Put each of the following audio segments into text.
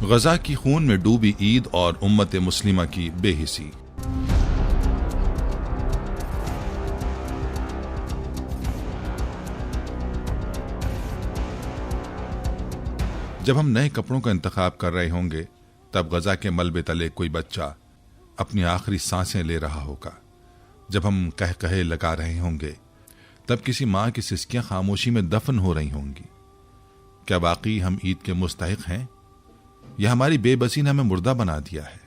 गजा की खून में डूबी ईद और उम्मत मुस्लिमा की बेहिसी। जब हम नए कपड़ों का इंतखाब कर रहे होंगे तब गजा के मलबे तले कोई बच्चा अपनी आखिरी सांसें ले रहा होगा। जब हम कह कहे लगा रहे होंगे तब किसी माँ की सिसकियां खामोशी में दफन हो रही होंगी। क्या वाकई हम ईद के मुस्तहिक हैं यह हमारी बेबसी ने हमें मुर्दा बना दिया है?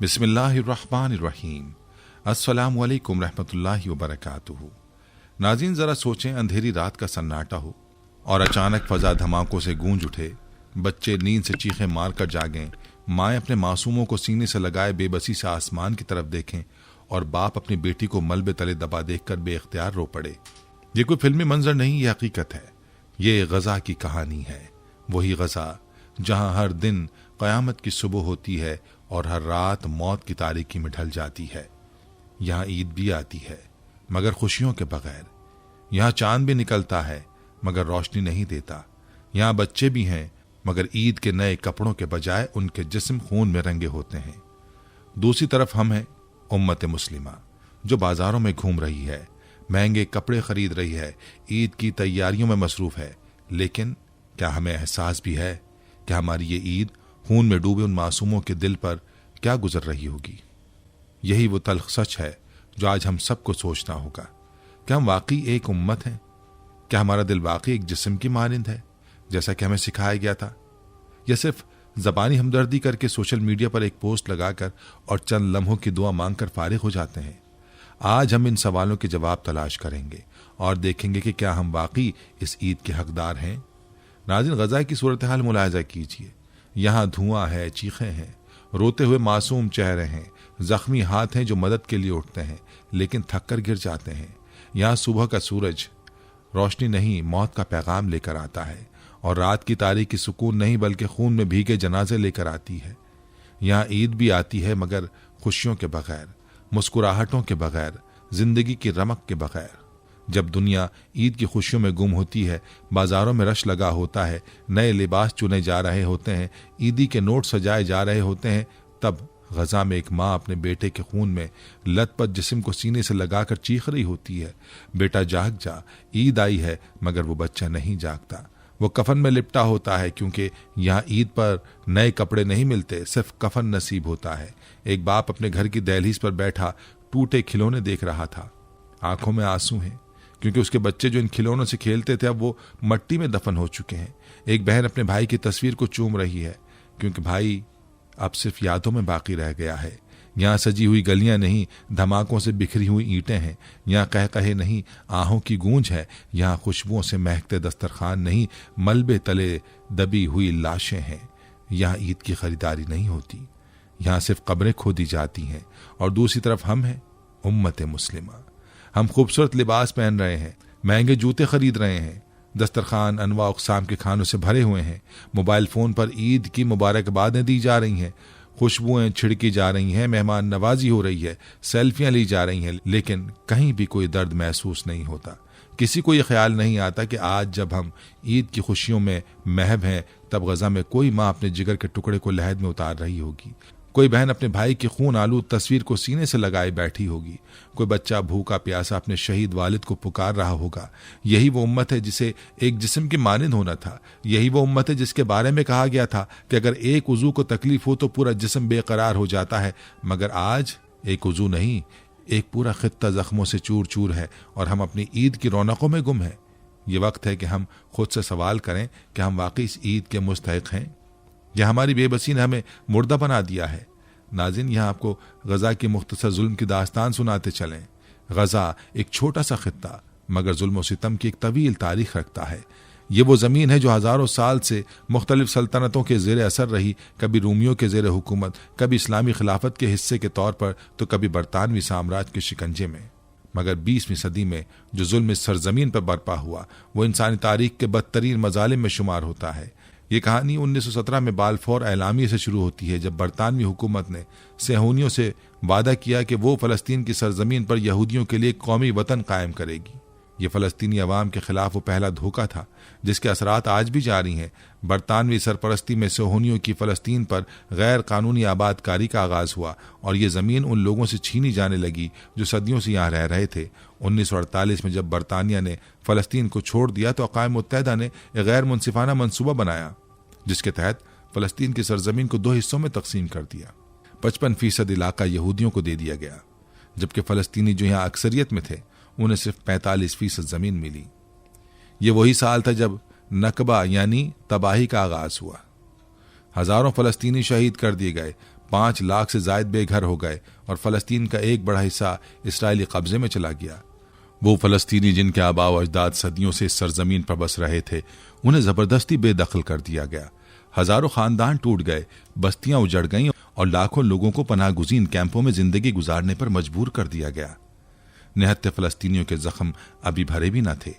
बिस्मिल्लाहिर्रहमानिर्रहीम। अस्सलामु अलैकुम रहमतुल्लाहि व बरकातुहू। नाज़रीन, जरा सोचें, अंधेरी रात का सन्नाटा हो और अचानक फजा धमाकों से गूंज उठे, बच्चे नींद से चीखें मारकर जागें, माएँ अपने मासूमों को सीने से लगाए बेबसी से आसमान की तरफ देखें और बाप अपनी बेटी को मलबे तले दबा देखकर बेख्तियार रो पड़े। ये कोई फिल्मी मंजर नहीं, ये हकीकत है। ये गजा की कहानी है, वही गजा जहां हर दिन क़यामत की सुबह होती है और हर रात मौत की तारीकी में ढल जाती है। यहाँ ईद भी आती है मगर खुशियों के बगैर। यहाँ चांद भी निकलता है मगर रोशनी नहीं देता। यहाँ बच्चे भी हैं मगर ईद के नए कपड़ों के बजाय उनके जिस्म खून में रंगे होते हैं। दूसरी तरफ हम हैं उम्मत मुस्लिमा, जो बाजारों में घूम रही है, महंगे कपड़े खरीद रही है, ईद की तैयारियों में मसरूफ है। लेकिन क्या हमें एहसास भी है कि हमारी ये ईद खून में डूबे उन मासूमों के दिल पर क्या गुजर रही होगी? यही वो तल्ख सच है जो आज हम सबको सोचना होगा। क्या हम वाकई एक उम्मत हैं? क्या हमारा दिल वाकई एक जिस्म की मानिंद है जैसा कि हमें सिखाया गया था, या सिर्फ ज़बानी हमदर्दी करके सोशल मीडिया पर एक पोस्ट लगाकर और चंद लम्हों की दुआ मांगकर फारिग हो जाते हैं? आज हम इन सवालों के जवाब तलाश करेंगे और देखेंगे कि क्या हम वाकई इस ईद के हकदार हैं। नाज़रीन, गजा की सूरत हाल मुलाहिजा कीजिए। यहाँ धुआं है, चीखें हैं, रोते हुए मासूम चेहरे हैं, जख्मी हाथ हैं जो मदद के लिए उठते हैं लेकिन थक कर गिर जाते हैं। यहाँ सुबह का सूरज रोशनी नहीं मौत का पैगाम लेकर आता है और रात की तारीकी सुकून नहीं बल्कि खून में भीगे जनाजे लेकर आती है। यहाँ ईद भी आती है मगर खुशियों के बगैर, मुस्कुराहटों के बगैर, जिंदगी की रमक के बगैर। जब दुनिया ईद की खुशियों में गुम होती है, बाजारों में रश लगा होता है, नए लिबास चुने जा रहे होते हैं, ईदी के नोट सजाए जा रहे होते हैं, तब गजा में एक माँ अपने बेटे के खून में लथपथ जिस्म को सीने से लगाकर चीख रही होती है, बेटा जाग जा, ईद आई है। मगर वो बच्चा नहीं जागता, वो कफन में लिपटा होता है, क्योंकि यहाँ ईद पर नए कपड़े नहीं मिलते, सिर्फ कफन नसीब होता है। एक बाप अपने घर की दहलीज पर बैठा टूटे खिलौने देख रहा था, आंखों में आंसू हैं क्योंकि उसके बच्चे जो इन खिलौनों से खेलते थे अब वो मट्टी में दफन हो चुके हैं। एक बहन अपने भाई की तस्वीर को चूम रही है क्योंकि भाई अब सिर्फ यादों में बाकी रह गया है। यहाँ सजी हुई गलियां नहीं, धमाकों से बिखरी हुई ईंटें हैं। यहाँ कह कहे नहीं, आहों की गूंज है। यहाँ खुशबुओं से महकते दस्तरखान नहीं, मलबे तले दबी हुई लाशें हैं। यहाँ ईद की खरीदारी नहीं होती, यहाँ सिर्फ कब्रें खोदी जाती हैं। और दूसरी तरफ हम हैं उम्मत मुस्लिमा। हम खूबसूरत लिबास पहन रहे हैं, महंगे जूते खरीद रहे हैं, दस्तरखान अनवा अक़साम के खानों से भरे हुए हैं, मोबाइल फ़ोन पर ईद की मुबारकबादें दी जा रही हैं, खुशबुएं छिड़की जा रही हैं, मेहमान नवाजी हो रही है, सेल्फियां ली जा रही हैं, लेकिन कहीं भी कोई दर्द महसूस नहीं होता। किसी को ये ख्याल नहीं आता कि आज जब हम ईद की खुशियों में महव हैं तब गजा में कोई माँ अपने जिगर के टुकड़े को लहद में उतार रही होगी, कोई बहन अपने भाई की खून आलूद तस्वीर को सीने से लगाए बैठी होगी, कोई बच्चा भूखा प्यासा अपने शहीद वालिद को पुकार रहा होगा। यही वो उम्मत है जिसे एक जिस्म की मानिंद होना था। यही वो उम्मत है जिसके बारे में कहा गया था कि अगर एक उज़ू को तकलीफ हो तो पूरा जिस्म बेकरार हो जाता है। मगर आज एक उज़ू नहीं, एक पूरा खित्ता जख्मों से चूर चूर है और हम अपनी ईद की रौनकों में गुम हैं। ये वक्त है कि हम खुद से सवाल करें कि हम वाकई इस ईद के मुस्तहिक हैं या हमारी बेबसी ने हमें मुर्दा बना दिया है। नाज़रीन, यहाँ आपको गजा की मुख्तसर जुल्म की दास्तान सुनाते चलें। गजा एक छोटा सा खित्ता मगर जुल्म और सितम की एक तवील तारीख रखता है। ये वो ज़मीन है जो हज़ारों साल से मुख्तलिफ सल्तनतों के ज़ेर असर रही, कभी रूमियों के ज़ेर हुकूमत, कभी इस्लामी खिलाफत के हिस्से के तौर पर तो कभी बरतानवी साम्राज्य के शिकंजे में। मगर 20वीं सदी में जो जुल्म इस सरजमीन पर बर्पा हुआ वो इंसानी तारीख के बदतरीन मजालिम में शुमार होता है। ये कहानी 1917 में बाल्फोर एलामिया से शुरू होती है, जब बरतानवी हुकूमत ने सेहूनियों से वादा किया कि वो फ़लस्तीन की सरजमीन पर यहूदियों के लिए कौमी वतन कायम करेगी। ये फ़लस्तीनी अवाम के खिलाफ वो पहला धोखा था जिसके असरात आज भी जारी हैं। बरतानवी सरपरस्ती में सोहनियों की फ़लस्तीन पर गैर कानूनी आबादकारी का आगाज़ हुआ और ये ज़मीन उन लोगों से छीनी जाने लगी जो सदियों से यहाँ रह रहे थे। 1948 में जब बरतानिया ने फ़लस्तीन को छोड़ दिया तो अक़वाम मुत्तहिदा ने एक गैर मुनसिफाना मनसूबा बनाया जिसके तहत फ़लस्तीन की सरजमीन को 2 हिस्सों में तकसीम कर दिया। 55% इलाका यहूदियों को दे दिया गया, जबकि फ़लस्तीनी जो यहाँ अक्सरियत में थे उन्हें सिर्फ 45% ज़मीन मिली। ये वही साल था जब नकबा यानी तबाही का आगाज हुआ। हजारों फ़लस्तीनी शहीद कर दिए गए, 5 लाख से जायद बेघर हो गए और फ़लस्तीन का एक बड़ा हिस्सा इसराइली कब्जे में चला गया। वो फ़लस्तीनी जिनके आबा व अजदाद सदियों से इस सरजमीन पर बस रहे थे उन्हें ज़बरदस्ती बेदखल कर दिया गया। हजारों खानदान टूट गए, बस्तियां उजड़ गईं और लाखों लोगों को पनाह गुज़ीन कैंपों में जिंदगी गुजारने पर मजबूर कर दिया गया। निहत्ते फ़लस्तीनियों के जख्म अभी भरे भी न थे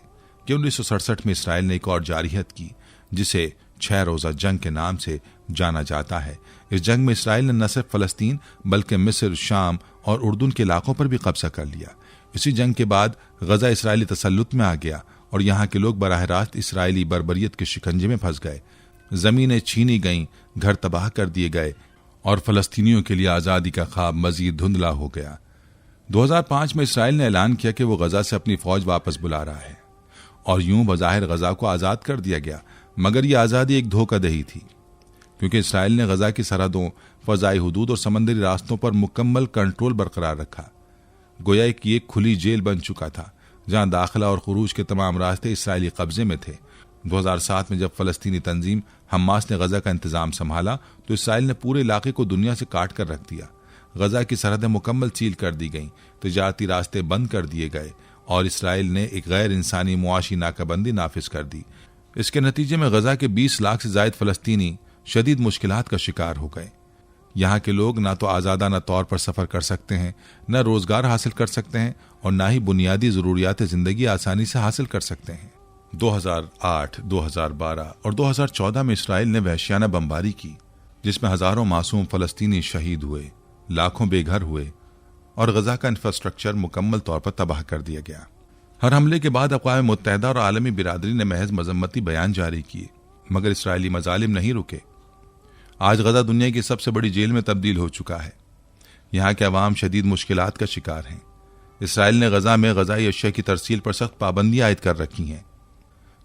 कि 1967 में इसराइल ने एक और जारियत की जिसे 6 रोज़ा जंग के नाम से जाना जाता है। इस जंग में इसराइल ने न सिर्फ फ़लस्तीन बल्कि मिस्र, शाम और उर्दून के इलाकों पर भी कब्जा कर लिया। इसी जंग के बाद गजा इसराइली तसल्लुत में आ गया और यहाँ के लोग बराह रास्त इसराइली बर्बरियत के शिकंजे में फंस गए। ज़मीनें छीनी गईं, घर तबाह कर दिए गए और फ़लस्तीनियों के लिए आज़ादी का ख्वाब मज़ीद धुंधला हो गया। 2005 में इसराइल ने ऐलान किया कि वो गजा से अपनी फौज वापस बुला रहा है और यूं बज़ाहिर गजा को आज़ाद कर दिया गया, मगर यह आज़ादी एक धोखादही थी क्योंकि इसराइल ने गजा की सरहदों, फ़ज़ाई हुदूद और समंदरी रास्तों पर मुकम्मल कंट्रोल बरकरार रखा। गोया कि एक खुली जेल बन चुका था जहां दाखिला और खुरूज के तमाम रास्ते इसराइली कब्जे में थे। 2007 में जब फ़लस्तीनी तंजीम हमास ने गजा का इंतजाम संभाला तो इसराइल ने पूरे इलाके को दुनिया से काट कर रख दिया। गजा की सरहदें मुकम्मल सील कर दी गईं, तिजारती रास्ते बंद कर दिए गए और इसराइल ने एक गैर इंसानी मुआशी नाकाबंदी नाफिज कर दी। इसके नतीजे में गजा के 20 लाख से जायद फ़लस्तीनी शदीद मुश्किलात का शिकार हो गए। यहाँ के लोग ना तो आज़ादाना तौर पर सफ़र कर सकते हैं, न रोज़गार हासिल कर सकते हैं और ना ही बुनियादी ज़रूरियात ज़िंदगी आसानी से हासिल कर सकते हैं। 2008, 2012 और 2014 में इसराइल ने वहशियाना बमबारी की जिसमें हज़ारों मासूम फ़लस्तीनी शहीद हुए, लाखों बेघर हुए और गजा का इंफ्रास्ट्रक्चर मुकम्मल तौर पर तबाह कर दिया गया। हर हमले के बाद अक़वाम मुत्तहिदा और आलमी बिरादरी ने महज मजम्मती बयान जारी किए, मगर इसराइली मजालिम नहीं रुके। आज गजा दुनिया की सबसे बड़ी जेल में तब्दील हो चुका है। यहाँ के अवाम शदीद मुश्किलात का शिकार हैं। इसराइल ने गजा में गजाई अशिया की तरसील पर सख्त पाबंदियाँ आयद कर रखी हैं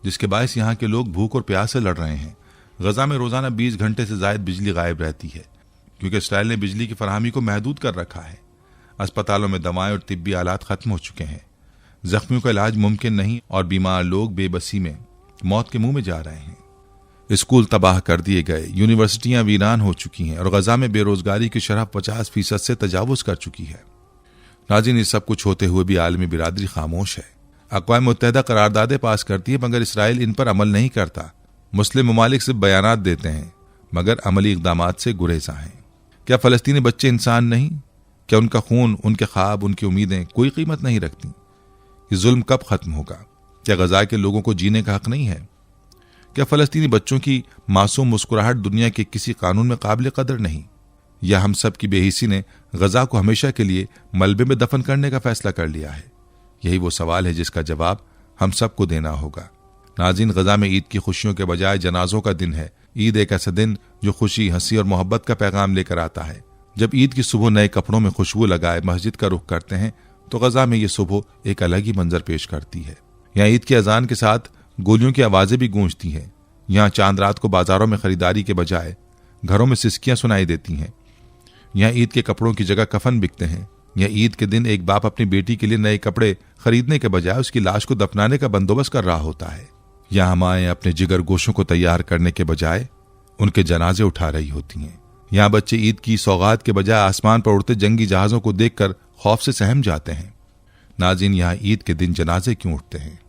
जिसके बायस यहाँ के लोग भूख और प्यास से लड़ रहे हैं। गजा में रोज़ाना 20 घंटे से ज़ायद बिजली गायब रहती है क्योंकि इसराइल ने बिजली की फराहमी को महदूद कर रखा है। अस्पतालों में दवाएं और तिब्बी आलात खत्म हो चुके हैं, जख्मियों का इलाज मुमकिन नहीं और बीमार लोग बेबसी में मौत के मुंह में जा रहे हैं। स्कूल तबाह कर दिए गए, यूनिवर्सिटियां वीरान हो चुकी हैं और गजा में बेरोजगारी की शरह 50% से तजावुज़ कर चुकी है। नाज़रीन, सब कुछ होते हुए भी आलमी बिरादरी खामोश है। अक़वाम मुत्तहिदा करारदादें पास करती है मगर इसराइल इन पर अमल नहीं करता। मुस्लिम ममालिक सिर्फ बयानात देते हैं मगर अमली इक़दामात से गुरेज़ा हैं। क्या फ़लस्तीनी बच्चे इंसान नहीं? क्या उनका खून, उनके ख्वाब, उनकी उम्मीदें कोई कीमत नहीं रखती? ये जुल्म कब ख़त्म होगा? क्या गजा के लोगों को जीने का हक़ नहीं है? क्या फ़लस्तीनी बच्चों की मासूम मुस्कुराहट दुनिया के किसी कानून में काबिल कदर नहीं? या हम सब की बेहिसी ने गजा को हमेशा के लिए मलबे में दफन करने का फैसला कर लिया है? यही वो सवाल है जिसका जवाब हम सबको देना होगा। नाज़रीन, गजा में ईद की खुशियों के बजाय जनाजों का दिन है। ईद एक ऐसा दिन जो खुशी, हंसी और मोहब्बत का पैगाम लेकर आता है। जब ईद की सुबह नए कपड़ों में खुशबू लगाए मस्जिद का रुख करते हैं तो गजा में ये सुबह एक अलग ही मंजर पेश करती है। यहाँ ईद की अजान के साथ गोलियों की आवाज़ें भी गूंजती हैं। यहाँ चांद रात को बाजारों में खरीदारी के बजाय घरों में सिसकियाँ सुनाई देती हैं। यहाँ ईद के कपड़ों की जगह कफन बिकते हैं। यह ईद के दिन एक बाप अपनी बेटी के लिए नए कपड़े खरीदने के बजाय उसकी लाश को दफनाने का बंदोबस्त कर रहा होता है। यहाँ माएँ अपने जिगर गोशों को तैयार करने के बजाय उनके जनाजे उठा रही होती हैं। यहाँ बच्चे ईद की सौगात के बजाय आसमान पर उड़ते जंगी जहाज़ों को देखकर खौफ से सहम जाते हैं। नाज़रीन, यहाँ ईद के दिन जनाजे क्यों उठते हैं?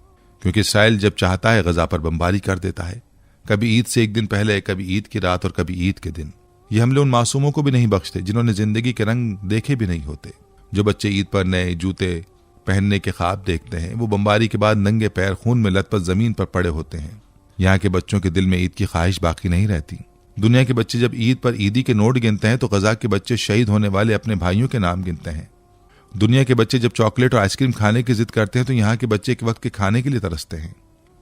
क्योंकि इसराइल जब चाहता है गजा पर बमबारी कर देता है, कभी ईद से एक दिन पहले, कभी ईद की रात और कभी ईद के दिन। ये हमले उन मासूमों को भी नहीं बख्शते जिन्होंने जिंदगी के रंग देखे भी नहीं होते। जो बच्चे ईद पर नए जूते पहनने के ख्वाब देखते हैं वो बमबारी के बाद नंगे पैर खून में लथपथ जमीन पर पड़े होते हैं। यहाँ के बच्चों के दिल में ईद की ख्वाहिश बाकी नहीं रहती। दुनिया के बच्चे जब ईद पर ईदी के नोट गिनते हैं तो गजा के बच्चे शहीद होने वाले अपने भाइयों के नाम गिनते हैं। दुनिया के बच्चे जब चॉकलेट और आइसक्रीम खाने की जिद करते हैं तो यहाँ के बच्चे एक वक्त के खाने के लिए तरसते हैं।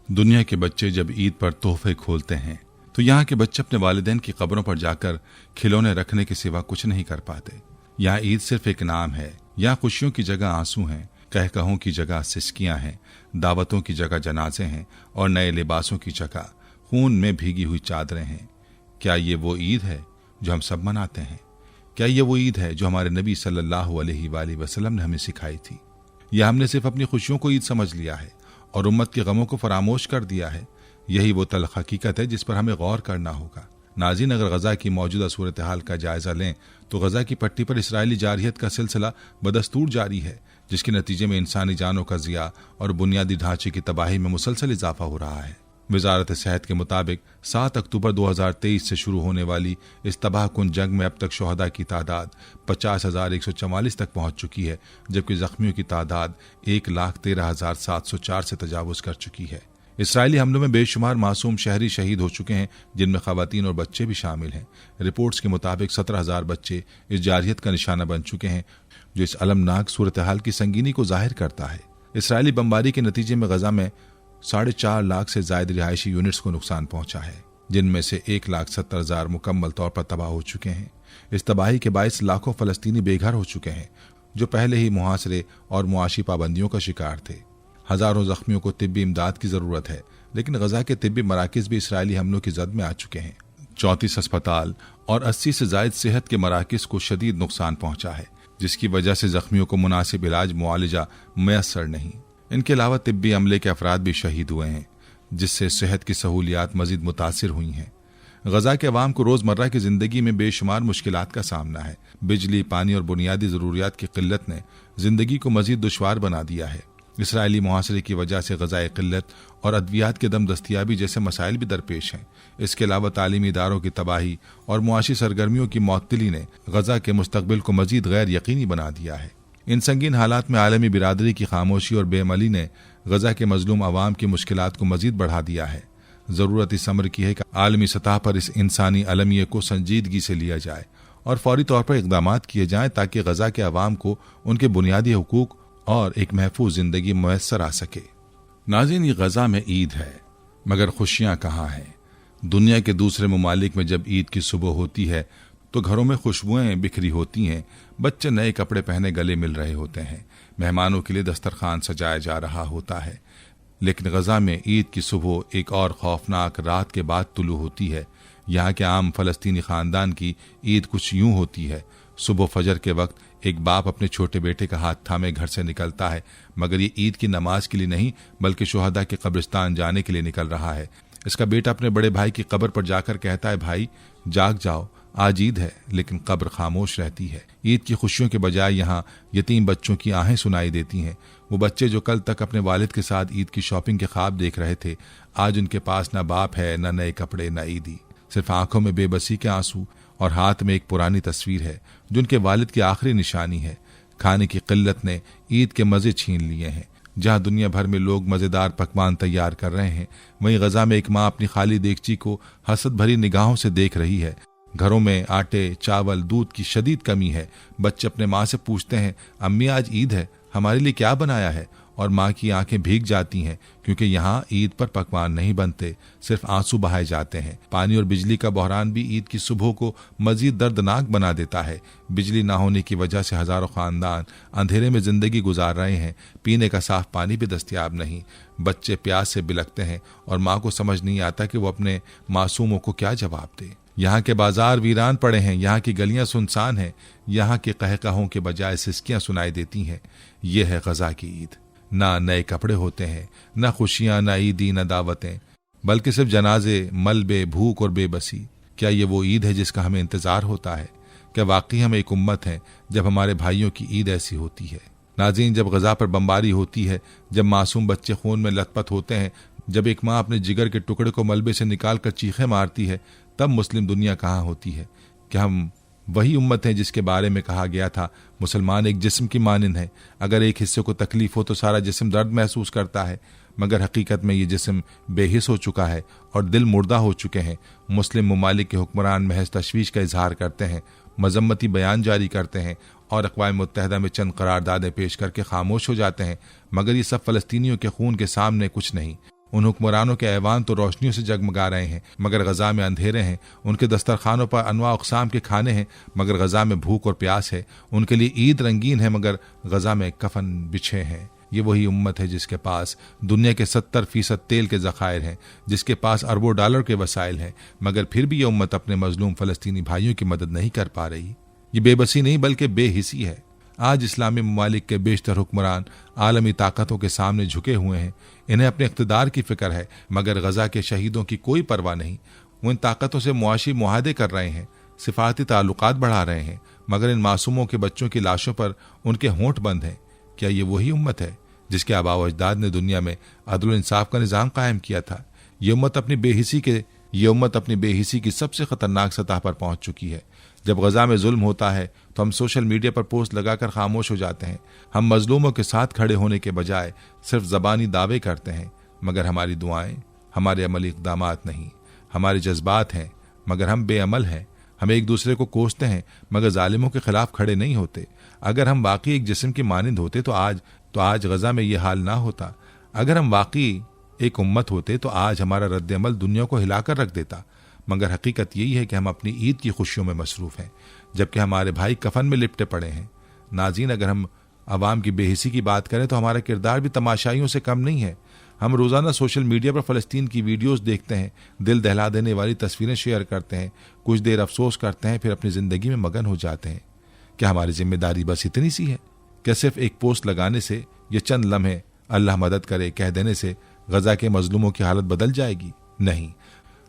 दुनिया के बच्चे जब ईद पर तोहफे खोलते हैं तो यहाँ के बच्चे अपने वालिदैन की कब्रों पर जाकर खिलौने रखने के सिवा कुछ नहीं कर पाते। यहाँ ईद सिर्फ एक नाम है। यहाँ खुशियों की जगह आंसू हैं, कहकहों की जगह सिसकियां हैं, दावतों की जगह जनाजे हैं और नए लिबासों की जगह खून में भीगी हुई चादरें हैं। क्या ये वो ईद है जो हम सब मनाते हैं? क्या ये वो ईद है जो हमारे नबी सल्लल्लाहु अलैहि वसल्लम ने हमें सिखाई थी? या हमने सिर्फ अपनी खुशियों को ईद समझ लिया है और उम्मत के गमों को फरामोश कर दिया है? यही वो तल्ख हकीकत है जिस पर हमें गौर करना होगा। नाज़रीन, अगर गजा की मौजूदा सूरत हाल का जायजा लें तो गजा की पट्टी पर इसराइली जारहियत का सिलसिला बदस्तूर जारी है, जिसके नतीजे में इंसानी जानों का ज़िया और बुनियादी ढांचे की तबाही में मुसलसल इजाफा हो रहा है। वजारत सेहत के मुताबिक 7 अक्टूबर 2023 से शुरू होने वाली इस तबाहकुन जंग में अब तक शोहदा की तादाद 50,144 तक पहुंच चुकी है, जबकि जख्मियों की तादाद 1,13,704 से तजावुज़ कर चुकी है। इसराइली हमलों में बेशुमार मासूम शहरी शहीद हो चुके हैं, जिनमें खवातीन और बच्चे भी शामिल हैं। रिपोर्ट्स के मुताबिक 17,000 बच्चे इस जारहियत का निशाना बन चुके हैं, जो इस अलमनाक सूरत हाल की संगीनी को जाहिर करता है। इसराइली बमबारी के नतीजे में गजा में 4.5 लाख से ज्यादा रिहायशी यूनिट्स को नुकसान पहुंचा है, जिनमें से 1,70,000 मुकम्मल तौर पर तबाह हो चुके हैं। इस तबाही के बायस लाखों फलस्तीनी बेघर हो चुके हैं, जो पहले ही मुहासरे और मुआशी पाबंदियों का शिकार थे। हजारों जख्मियों को तिब्बी इमदाद की जरूरत है, लेकिन गजा के तिब्बी मराकिज भी इसराइली हमलों की जद में आ चुके हैं। 34 अस्पताल और 80 से जायद सेहत के मराकिज को शदीद नुकसान पहुंचा है, जिसकी वजह से जख्मियों को मुनासिब इलाज मुआलजा मैसर नहीं। इनके अलावा तिब्बी अमले के अफराद भी शहीद हुए हैं, जिससे सेहत की सहूलियात मजीद मुतासिर हुई हैं। गजा के अवाम को रोजमर्रा की जिंदगी में बेशुमार मुश्किलात का सामना है। बिजली, पानी और बुनियादी जरूरियात की किल्लत ने जिंदगी को मजीद दुश्वार बना दिया है। इसराइली मुहासरे की वजह से ग़िज़ाई किल्लत और अद्वियात के दम दस्तियाबी जैसे मसाइल भी दरपेश हैं। इसके अलावा तालीमी इदारों की तबाही और मुआशी सरगर्मियों की मअतली ने गजा के मुस्तकबिल को मजीद गैर यकीनी बना दिया है। इन संगीन हालात में आलमी बिरादरी की खामोशी और बेअमली ने गजा के मजलूम अवाम की मुश्किलात को मजीद बढ़ा दिया है। ज़रूरत इस अमर की है कि आलमी सतह पर इस इंसानी अलमिये को संजीदगी से लिया जाए और फौरी तौर पर इक़दामात किए जाएं, ताकि गजा के अवाम को उनके बुनियादी हुकूक और एक महफूज जिंदगी मुयस्सर आ सके। नाज़रीन, ये गजा में ईद है, मगर खुशियां कहाँ हैं? दुनिया के दूसरे ममालिक में जब ईद की सुबह होती है तो घरों में खुशबुएं बिखरी होती हैं, बच्चे नए कपड़े पहने गले मिल रहे होते हैं, मेहमानों के लिए दस्तरखान सजाया जा रहा होता है। लेकिन गजा में ईद की सुबह एक और खौफनाक रात के बाद तुलू होती है। यहाँ के आम फलस्तीनी खानदान की ईद कुछ यूं होती है। सुबह फजर के वक्त एक बाप अपने छोटे बेटे का हाथ थामे घर से निकलता है, मगर ये ईद की नमाज के लिए नहीं बल्कि शुहदा के कब्रिस्तान जाने के लिए निकल रहा है। इसका बेटा अपने बड़े भाई की कब्र पर जाकर कहता है, भाई जाग जाओ, आज ईद है। लेकिन कब्र खामोश रहती है। ईद की खुशियों के बजाय यहाँ यतीम बच्चों की आहें सुनाई देती हैं। वो बच्चे जो कल तक अपने वालिद के साथ ईद की शॉपिंग के ख्वाब देख रहे थे, आज उनके पास न बाप है, न नए कपड़े, न ईदी। सिर्फ आंखों में बेबसी के आंसू और हाथ में एक पुरानी तस्वीर है जो उनके वालिद की आखिरी निशानी है। खाने की किल्लत ने ईद के मजे छीन लिए हैं। जहाँ दुनिया भर में लोग मजेदार पकवान तैयार कर रहे हैं, वहीं गजा में एक माँ अपनी खाली देगची को हसद भरी निगाहों से देख रही है। घरों में आटे, चावल, दूध की शदीद कमी है। बच्चे अपने माँ से पूछते हैं, अम्मी आज ईद है, हमारे लिए क्या बनाया है? और माँ की आंखें भीग जाती हैं, क्योंकि यहाँ ईद पर पकवान नहीं बनते, सिर्फ आंसू बहाए जाते हैं। पानी और बिजली का बहरान भी ईद की सुबह को मजीद दर्दनाक बना देता है। बिजली ना होने की वजह से हजारों खानदान अंधेरे में जिंदगी गुजार रहे हैं। पीने का साफ पानी भी दस्तयाब नहीं। बच्चे प्यास से बिलखते हैं और माँ को समझ नहीं आता कि वो अपने मासूमों को क्या जवाब दे। यहाँ के बाजार वीरान पड़े हैं, यहाँ की गलियां सुनसान हैं, यहाँ के कहकहों के बजाय सिसकियां सुनाई देती हैं। ये है गजा की ईद। ना नए कपड़े होते हैं, ना खुशियां, ना ईदी, ना दावतें, बल्कि सिर्फ जनाजे, मलबे, भूख और बेबसी। क्या ये वो ईद है जिसका हमें इंतजार होता है? क्या वाकई हम एक उम्मत हैं जब हमारे भाइयों की ईद ऐसी होती है? नाज़रीन, जब गजा पर बमबारी होती है, जब मासूम बच्चे खून में लथपथ होते हैं, जब एक माँ अपने जिगर के टुकड़े को मलबे से निकाल कर चीखें मारती है, तब मुस्लिम दुनिया कहाँ होती है? क्या हम वही उम्मत है जिसके बारे में कहा गया था, मुसलमान एक जिस्म की मानिंद है, अगर एक हिस्से को तकलीफ हो तो सारा जिस्म दर्द महसूस करता है? मगर हकीकत में ये जिस्म बेहिस हो चुका है और दिल मुर्दा हो चुके हैं। मुस्लिम ममालिक के हुक्मरान महज तशवीश का इजहार करते हैं, मजम्मती बयान जारी करते हैं और अक़वाम मुत्तहिदा में चंद करारदादें पेश करके खामोश हो जाते हैं, मगर ये सब फ़लस्तीनियों के खून के सामने कुछ नहीं। उन हुक्मरानों के ऐवान तो रोशनियों से जगमगा रहे हैं, मगर गजा में अंधेरे हैं। उनके दस्तरखानों पर अनवा अक़साम के खाने हैं, मगर गजा में भूख और प्यास है। उनके लिए ईद रंगीन है, मगर गजा में कफन बिछे हैं। ये वही उम्मत है जिसके पास दुनिया के 70% तेल के ज़खायर हैं, जिसके पास अरबों डॉलर के वसाइल हैं, मगर फिर भी ये उम्मत अपने मजलूम फ़लस्तीनी भाइयों की मदद नहीं कर पा रही। ये बेबसी नहीं बल्कि बेहिसी है। आज इस्लामी ममालिक के बेशतर हुक्मरान आलमी ताकतों के सामने झुके हुए हैं। इन्हें अपने इक़्तिदार की फ़िक्र है, मगर गजा के शहीदों की कोई परवाह नहीं। वो इन ताकतों से मुआशी मुआहदे कर रहे हैं, सिफारती ताल्लुकात बढ़ा रहे हैं, मगर इन मासूमों के बच्चों की लाशों पर उनके होंठ बंद हैं। क्या ये वही उम्मत है जिसके आबा व अजदाद ने दुनिया में अदल इंसाफ का निज़ाम कायम किया था? ये उम्मत अपनी बेहिसी की सबसे खतरनाक सतह पर पहुंच चुकी है। जब गजा में जुल्म होता है तो हम सोशल मीडिया पर पोस्ट लगाकर खामोश हो जाते हैं। हम मजलूमों के साथ खड़े होने के बजाय सिर्फ ज़बानी दावे करते हैं, मगर हमारी दुआएं, हमारे अमली इक़दामात नहीं। हमारे जज्बात हैं, मगर हम बेअमल हैं। हम एक दूसरे को कोसते हैं, मगर जालिमों के खिलाफ खड़े नहीं होते। अगर हम वाकई एक जिस्म की मानिंद होते तो आज गजा में ये हाल ना होता। अगर हम वाकई एक उम्मत होते तो आज हमारा रद्द अमल दुनिया को हिलाकर रख देता। मगर हकीकत यही है कि हम अपनी ईद की खुशियों में मसरूफ़ हैं, जबकि हमारे भाई कफन में लिपटे पड़े हैं। नाज़रीन, अगर हम अवाम की बेहिसी की बात करें तो हमारा किरदार भी तमाशाइयों से कम नहीं है। हम रोज़ाना सोशल मीडिया पर फ़लस्तीन की वीडियोस देखते हैं, दिल दहला देने वाली तस्वीरें शेयर करते हैं, कुछ देर अफसोस करते हैं, फिर अपनी ज़िंदगी में मगन हो जाते हैं। क्या हमारी जिम्मेदारी बस इतनी सी है? क्या सिर्फ एक पोस्ट लगाने से, ये चंद लम्हे अल्लाह मदद करे कह देने से गजा के मजलूमों की हालत बदल जाएगी? नहीं।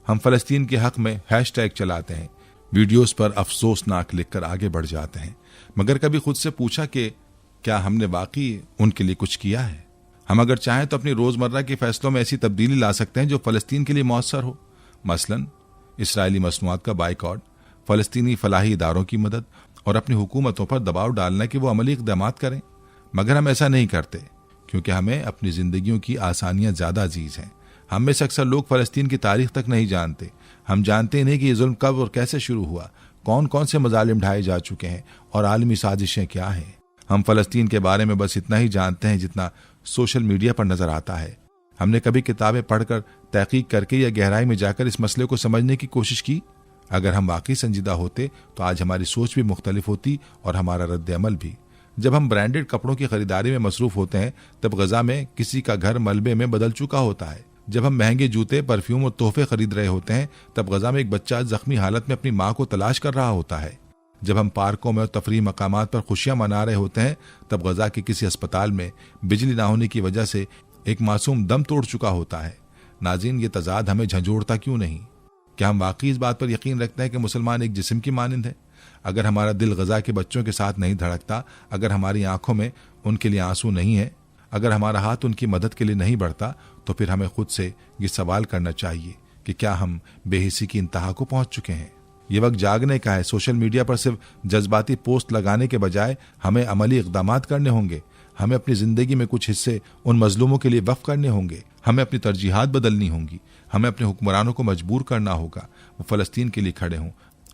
हम फ़लस्तीन के हक़ में हैशटैग चलाते हैं, वीडियोस पर अफसोसनाक लिखकर आगे बढ़ जाते हैं, मगर कभी खुद से पूछा कि क्या हमने वाकई उनके लिए कुछ किया है? हम अगर चाहें तो अपनी रोज़मर्रा के फैसलों में ऐसी तब्दीली ला सकते हैं जो फ़लस्तीन के लिए मौसर हो। मसलन इसराइली मसनूआत का बाइकॉट, फ़लस्तीनी फलाही इदारों की मदद और अपनी हुकूमतों पर दबाव डालना कि वो अमली इक़दामात करें। मगर हम ऐसा नहीं करते क्योंकि हमें अपनी ज़िंदगियों की आसानियाँ ज़्यादा अजीज़ हैं। हम में से अक्सर लोग फ़लस्तीन की तारीख तक नहीं जानते। हम जानते नहीं कि ये जुल्म कब और कैसे शुरू हुआ, कौन कौन से मजालिम ढाए जा चुके हैं और आलमी साजिशें क्या हैं। हम फ़लस्तीन के बारे में बस इतना ही जानते हैं जितना सोशल मीडिया पर नज़र आता है। हमने कभी किताबें पढ़कर, तहकीक करके या गहराई में जाकर इस मसले को समझने की कोशिश की? अगर हम वाकई संजीदा होते तो आज हमारी सोच भी मुख्तलिफ होती और हमारा रद्द अमल भी। जब हम ब्रांडेड कपड़ों की खरीदारी में मसरूफ़ होते हैं तब गजा में किसी का घर मलबे में बदल चुका होता है। जब हम महंगे जूते, परफ्यूम और तोहफे खरीद रहे होते हैं तब गजा में एक बच्चा जख्मी हालत में अपनी माँ को तलाश कर रहा होता है। जब हम पार्कों में और तफरीह मकामात पर खुशियां मना रहे होते हैं तब गजा के किसी अस्पताल में बिजली ना होने की वजह से एक मासूम दम तोड़ चुका होता है। नाज़रीन, ये तजाद हमें झंझोड़ता क्यों नहीं? क्या हम वाकई इस बात पर यकीन रखते हैं कि मुसलमान एक जिस्म की मानिंद है? अगर हमारा दिल गजा के बच्चों के साथ नहीं धड़कता, अगर हमारी आंखों में उनके लिए आंसू नहीं है, अगर हमारा हाथ उनकी मदद के लिए नहीं बढ़ता, तो फिर हमें खुद से ये सवाल करना चाहिए कि क्या हम बेहिसी की इंतहा को पहुंच चुके हैं? ये वक्त जागने का है। सोशल मीडिया पर सिर्फ जज्बाती पोस्ट लगाने के बजाय हमें अमली इक़दामात करने होंगे। हमें अपनी ज़िंदगी में कुछ हिस्से उन मजलूमों के लिए वक्फ करने होंगे। हमें अपनी तरजीहात बदलनी होंगी। हमें अपने हुक्मरानों को मजबूर करना होगा वो फ़लस्तीन के लिए खड़े हों,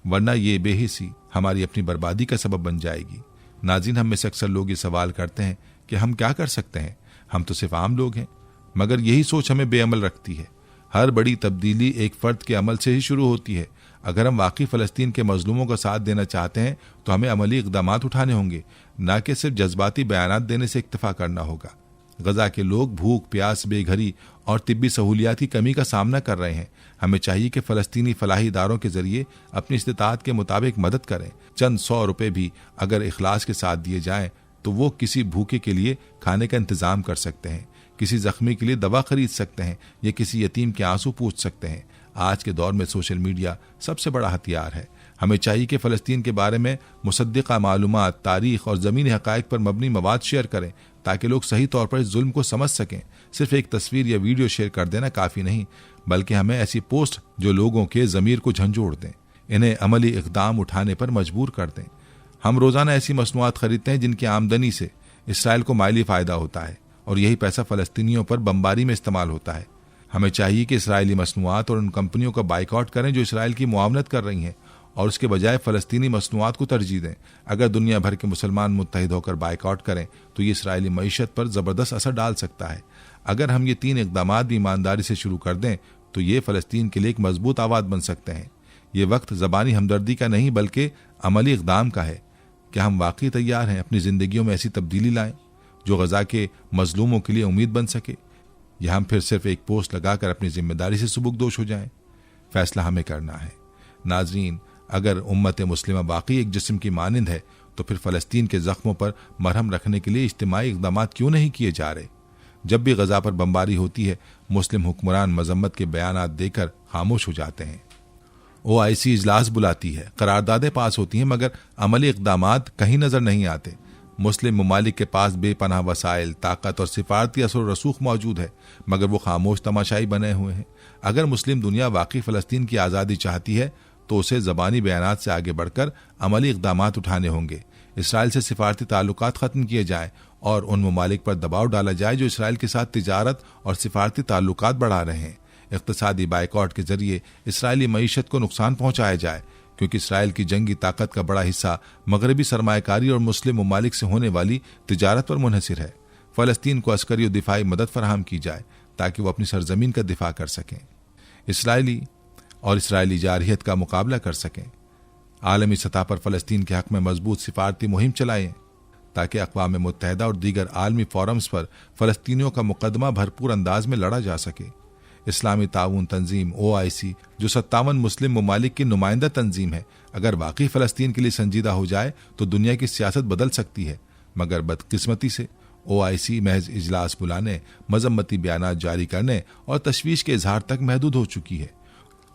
वरना ये बेहिसी हमारी अपनी बर्बादी का सबब बन जाएगी। नाज़रीन, हम में से अक्सर लोग ये सवाल करते हैं कि हम क्या कर सकते हैं? हम तो सिर्फ आम लोग हैं। मगर यही सोच हमें बेअमल रखती है। हर बड़ी तब्दीली एक फ़र्द के अमल से ही शुरू होती है। अगर हम वाकई फ़लस्तीन के मजलूमों का साथ देना चाहते हैं तो हमें अमली इक़दामात उठाने होंगे, ना कि सिर्फ जज्बाती बयानात देने से इक्तफ़ा करना होगा। गजा के लोग भूख, प्यास, बेघरी और तिब्बी सहूलियात की कमी का सामना कर रहे हैं। हमें चाहिए कि फ़लस्तीनी फलाही इदारों के ज़रिए अपनी इस्तिताअत के मुताबिक मदद करें। चंद 100 रुपये भी अगर इखलास के साथ दिए जाएं तो वो किसी भूखे के लिए खाने का इंतज़ाम कर सकते हैं, किसी ज़ख्मी के लिए दवा खरीद सकते हैं या किसी यतीम के आंसू पूछ सकते हैं। आज के दौर में सोशल मीडिया सबसे बड़ा हथियार है। हमें चाहिए कि फ़लस्तीन के बारे में मुसद्दिक़ा मालूमात, तारीख़ और ज़मीनी हक़ाइक़ पर मबनी मवाद शेयर करें ताकि लोग सही तौर पर इस जुल्म को समझ सकें। सिर्फ एक तस्वीर या वीडियो शेयर कर देना काफ़ी नहीं, बल्कि हमें ऐसी पोस्ट जो लोगों के ज़मीर को झंझोड़ दें, इन्हें अमली इक़दाम उठाने पर मजबूर कर दें। हम रोज़ाना ऐसी मसनूआत खरीदते हैं जिनकी आमदनी से इसराइल को माली फ़ायदा होता है और यही पैसा फ़लस्तीनियों पर बमबारी में इस्तेमाल होता है। हमें चाहिए कि इसराइली मसनूआत और उन कंपनियों का बाइकआउट करें जो इसराइल की मुआवनत कर रही हैं, और उसके बजाय फ़लस्तीनी मसनूआत को तरजीह दें। अगर दुनिया भर के मुसलमान मुत्तहिद होकर बाइकआउट करें तो ये इसराइली मईशत पर ज़बरदस्त असर डाल सकता है। अगर हम ये 3 इक़दामात भी ईमानदारी से शुरू कर दें तो ये फ़लस्तीन के लिए एक मजबूत आवाज़ बन सकते हैं। ये वक्त ज़बानी हमदर्दी का नहीं बल्कि अमली इक़दाम का है। क्या हम वाकई तैयार हैं अपनी ज़िंदगियों में ऐसी तब्दीली लाएं जो गज़ा के मजलूमों के लिए उम्मीद बन सके, या हम फिर सिर्फ एक पोस्ट लगाकर अपनी जिम्मेदारी से सुबुकदोश हो जाएं? फैसला हमें करना है। नाज़रीन, अगर उम्मत मुस्लिमा वाकई एक जिस्म की मानिंद है तो फिर फ़लस्तीन के ज़ख्मों पर मरहम रखने के लिए इज्तिमाई इक़दामात क्यों नहीं किए जा रहे? जब भी गज़ा पर बमबारी होती है, मुस्लिम हुक्मरान मजम्मत के बयानात देकर खामोश हो जाते हैं। OIC इजलास बुलाती है, करारदादें पास होती हैं, मगर अमली इक़दामात कहीं नज़र नहीं आते। मुस्लिम ममालिक के पास बेपनाह वसाइल, ताकत और सिफारती असर रसूख मौजूद है, मगर वो खामोश तमाशाई बने हुए हैं। अगर मुस्लिम दुनिया वाकई फ़लस्तीन की आज़ादी चाहती है तो उसे ज़बानी बयानात से आगे बढ़कर अमली इक़दामात उठाने होंगे। इसराइल से सिफारती ताल्लुकात ख़त्म किए जाएँ और उन ममालिक पर दबाव डाला जाए जो इसराइल के साथ तिजारत और सिफारती ताल्लुकात बढ़ा रहे हैं। इक़्तिसादी बाइकआउट के जरिए इसराइली मईशत को नुकसान पहुंचाया जाए, क्योंकि इसराइल की जंगी ताकत का बड़ा हिस्सा मगरबी सरमायाकारी और मुस्लिम ममालिक से होने वाली तिजारत पर मुनहसिर है। फ़लस्तीन को अस्करी और दिफाई मदद फराहम की जाए ताकि वो अपनी सरजमीन का दिफा कर सकें, इसराइली जारहियत का मुकाबला कर सकें। आलमी सतह पर फ़लस्तीन के हक़ में मजबूत सिफारती मुहिम चलाएं ताकि अक़वाम मुत्तहिदा और दीगर आलमी फोरम्स पर फ़लस्तीनियों का मुकदमा भरपूर अंदाज में लड़ा जा सके। इस्लामी ताउन तंजीम OIC, जो 57 मुस्लिम ममालिक की नुमाइंदा तंजीम है, अगर वाकई फ़लस्तीन के लिए संजीदा हो जाए तो दुनिया की सियासत बदल सकती है। मगर बदकिस्मती से OIC महज इजलास बुलाने, मजम्मती बयानात जारी करने और तशवीश के इजहार तक महदूद हो चुकी है।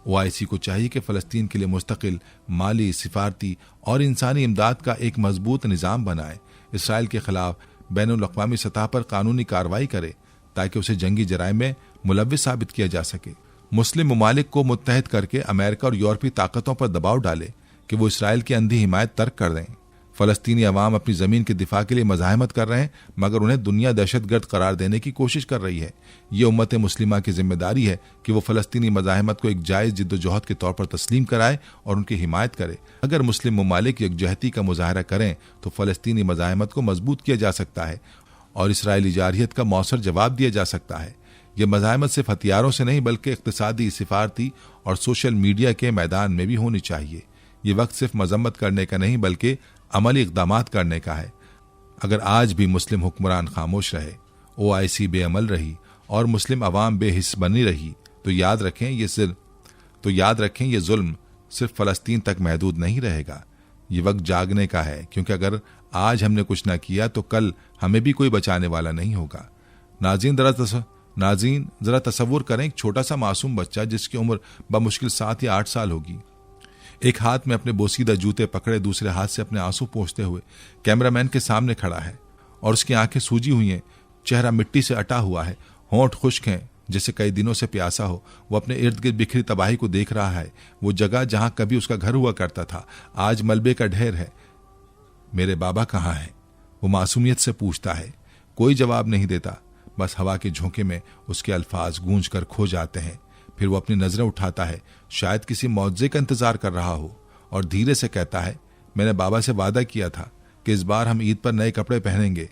OIC को चाहिए कि फ़लस्तीन के लिए मुस्तकिल माली, सिफारती और इंसानी इमदाद का एक मजबूत निज़ाम बनाए, इसराइल के खिलाफ बैनुल अक़वामी सतह पर कानूनी कार्रवाई करे ताकि उसे जंगी जराइम में मुलव्विस साबित किया जा सके। मुस्लिम ममालिक को मुत्तहिद करके अमेरिका और यूरोपीय ताकतों पर दबाव डाले कि वो इसराइल की अंधी हिमायत तर्क कर दें। फ़लस्तीनी अवाम अपनी ज़मीन के दिफा के लिए मज़ाहमत कर रहे हैं, मगर उन्हें दुनिया दहशतगर्द करार देने की कोशिश कर रही है। ये उम्मत मुस्लिमा की जिम्मेदारी है कि वो फ़लस्तीनी मज़ाहमत को एक जायज़ जिद्दोजहद के तौर पर तस्लीम कराए और उनकी हिमायत करे। अगर मुस्लिम ममालिक यकजहती का मुजाहरा करें तो फ़लस्तीनी मज़ाहमत को मजबूत किया जा सकता है और इसराइली जारहियत का मौसर जवाब दिया जा सकता है। यह मज़ाहमत सिर्फ हथियारों से नहीं बल्कि इक़्तिसादी, सिफारती और सोशल मीडिया के मैदान में भी होनी चाहिए। ये वक्त सिर्फ मजम्मत करने का नहीं बल्कि अमली इक़दामात करने का है। अगर आज भी मुस्लिम हुक्मरान खामोश रहे, OIC बेअमल रही और मुस्लिम अवाम बेहिस बनी रही तो याद रखें ये जुल्म सिर्फ फ़लस्तीन तक महदूद नहीं रहेगा। ये वक्त जागने का है, क्योंकि अगर आज हमने कुछ न किया तो कल हमें भी कोई बचाने वाला नहीं होगा। नाज़रीन ज़रा तसव्वुर करें, एक छोटा सा मासूम बच्चा जिसकी उम्र बमुश्किल 7 या 8 साल होगी, एक हाथ में अपने बोसीदा जूते पकड़े दूसरे हाथ से अपने आंसू पोंछते हुए कैमरामैन के सामने खड़ा है और उसकी आंखें सूजी हुई हैं, चेहरा मिट्टी से अटा हुआ है, होंठ खुश्क हैं जैसे कई दिनों से प्यासा हो। वो अपने इर्द गिर्द बिखरी तबाही को देख रहा है। वो जगह जहां कभी उसका घर हुआ करता था आज मलबे का ढेर है। मेरे बाबा कहाँ हैं? वो मासूमियत से पूछता है। कोई जवाब नहीं देता, बस हवा के झोंके में उसके अल्फाज गूंज कर खो जाते हैं। फिर वो अपनी नजरें उठाता है, शायद किसी मौजज़े का इंतजार कर रहा हो, और धीरे से कहता है, मैंने बाबा से वादा किया था कि इस बार हम ईद पर नए कपड़े पहनेंगे,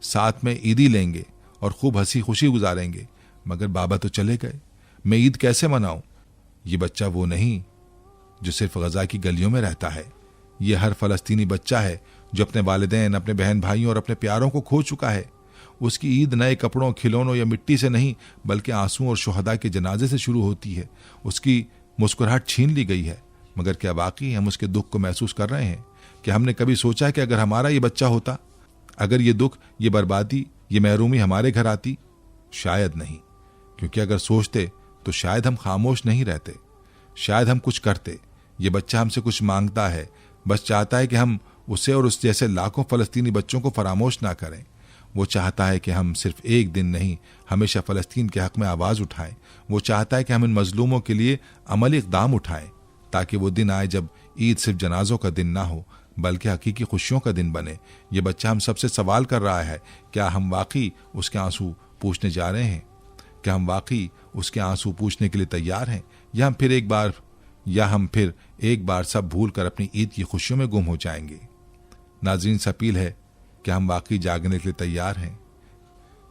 साथ में ईदी लेंगे और खूब हंसी खुशी गुजारेंगे, मगर बाबा तो चले गए। मैं ईद कैसे मनाऊं? ये बच्चा वो नहीं जो सिर्फ गजा की गलियों में रहता है। ये हर फ़लस्तीनी बच्चा है जो अपने वालिदैन, अपने बहन भाइयों और अपने प्यारों को खो चुका है। उसकी ईद नए कपड़ों, खिलौनों या मिट्टी से नहीं बल्कि आंसू और शुहदा के जनाजे से शुरू होती है। उसकी मुस्कुराहट छीन ली गई है, मगर क्या वाकई हम उसके दुख को महसूस कर रहे हैं? क्या हमने कभी सोचा है कि अगर हमारा ये बच्चा होता, अगर ये दुख, ये बर्बादी, ये महरूमी हमारे घर आती? शायद नहीं, क्योंकि अगर सोचते तो शायद हम खामोश नहीं रहते, शायद हम कुछ करते। ये बच्चा हमसे कुछ मांगता है, बस चाहता है कि हम उसे और उस जैसे लाखों फ़लस्तीनी बच्चों को फरामोश ना करें। वो चाहता है कि हम सिर्फ एक दिन नहीं, हमेशा फ़लस्तीन के हक़ में आवाज़ उठाएं। वो चाहता है कि हम इन मजलूमों के लिए अमली इक़दाम उठाएं, ताकि वो दिन आए जब ईद सिर्फ जनाजों का दिन ना हो, बल्कि हकीकी खुशियों का दिन बने। ये बच्चा हम सबसे सवाल कर रहा है, क्या हम वाकई उसके आंसू पूछने जा रहे हैं? क्या हम वाकई उसके आंसू पूछने के लिए तैयार हैं, या हम फिर एक बार सब भूल कर अपनी ईद की खुशियों में गुम हो जाएंगे? नाज़रीन, से अपील है कि हम वाकई जागने के लिए तैयार हैं।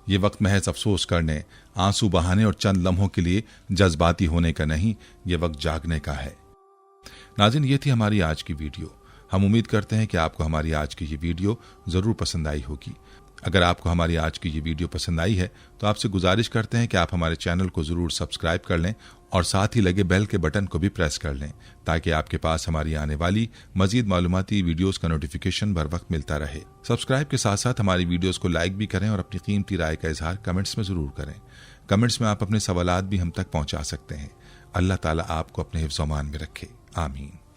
ये वक्त महज अफसोस करने, आंसू बहाने और चंद लम्हों के लिए जज्बाती होने का नहीं, ये वक्त जागने का है। नाज़रीन, ये थी हमारी आज की वीडियो। हम उम्मीद करते हैं कि आपको हमारी आज की ये वीडियो ज़रूर पसंद आई होगी। अगर आपको हमारी आज की ये वीडियो पसंद आई है तो आपसे गुजारिश करते हैं कि आप हमारे चैनल को ज़रूर सब्सक्राइब कर लें और साथ ही लगे बेल के बटन को भी प्रेस कर लें, ताकि आपके पास हमारी आने वाली मजीद मालूमाती वीडियोस का नोटिफिकेशन बर वक्त मिलता रहे। सब्सक्राइब के साथ साथ हमारी वीडियोस को लाइक भी करें और अपनी कीमती राय का इजहार कमेंट्स में ज़रूर करें। कमेंट्स में आप अपने सवालात भी हम तक पहुँचा सकते हैं। अल्लाह ताला आपको अपने हिफ्ज़-ओ-अमान में रखे। आमीन।